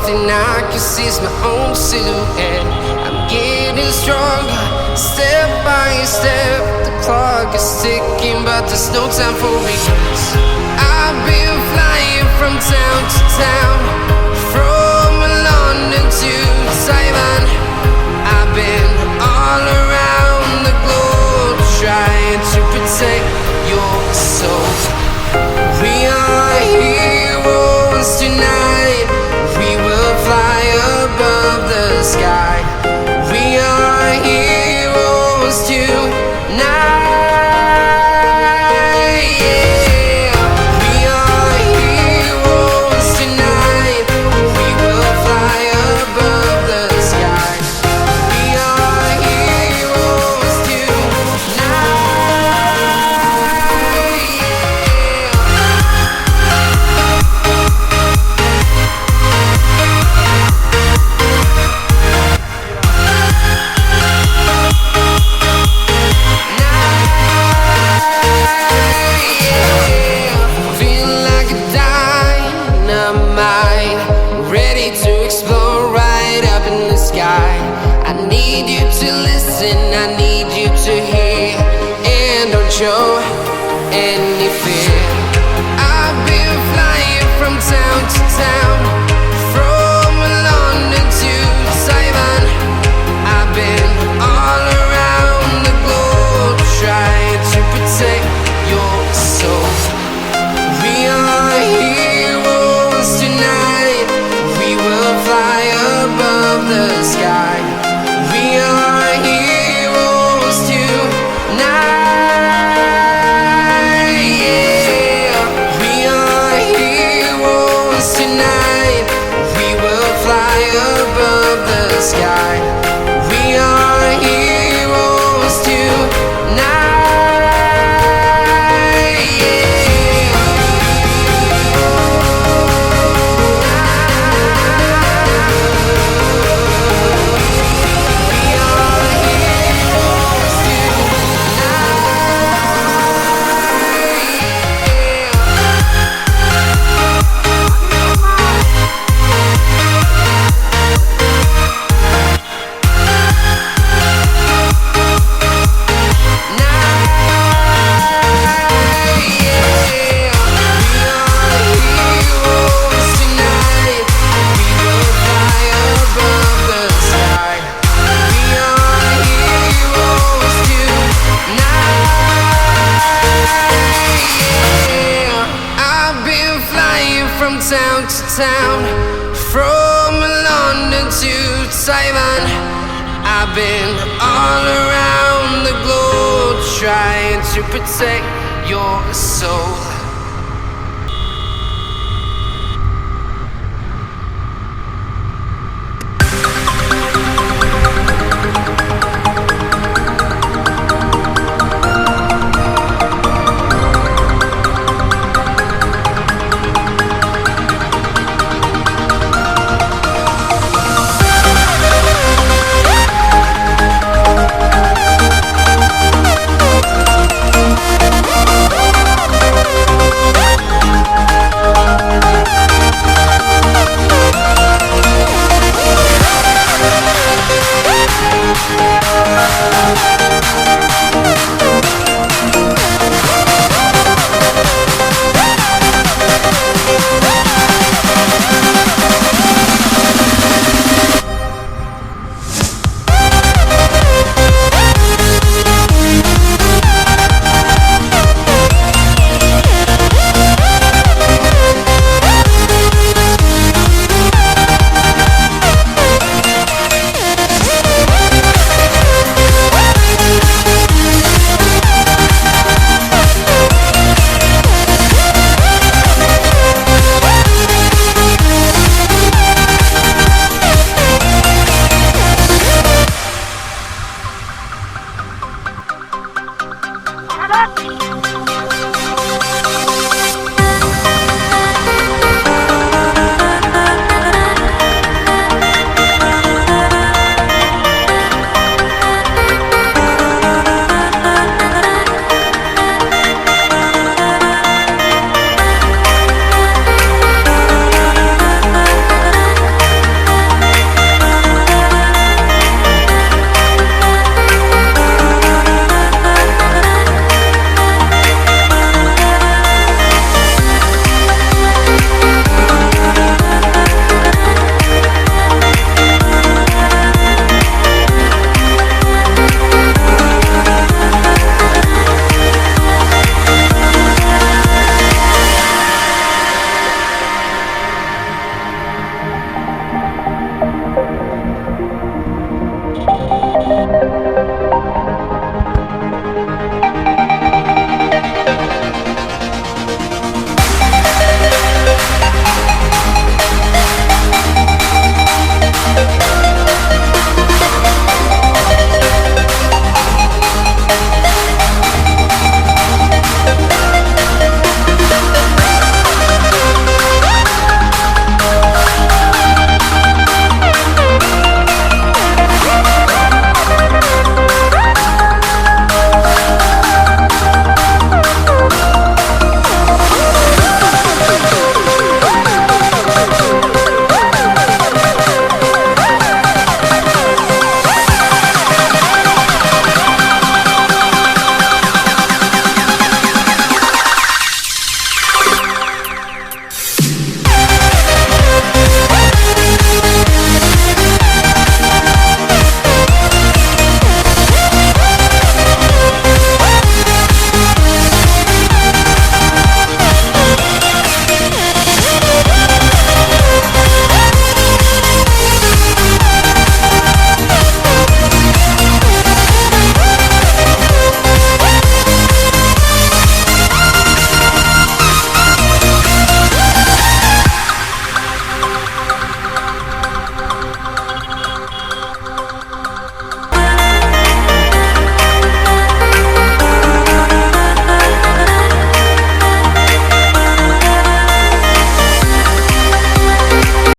thing I can see is my own silhouette. I'm getting stronger, step by step. The clock is ticking, but there's no time for regrets. I've been flying from town to town, from London to Taiwan. I've been all around the globe, trying to protect your soul. We are heroes tonight. We will fly above the sky. We are heroes tonight. Yeah. We are heroes tonight. We will fly above the sky. We are heroes show any fear. I've been flying from town to town, from London to Taiwan. I've been all around the globe, trying to protect your soul. We are heroes tonight. We will fly above the sky. We are heroes tonight. Sky. We are heroes tonight. Yeah. We are heroes town to town, from London to Taiwan. I've been all around the globe, trying to protect your soul.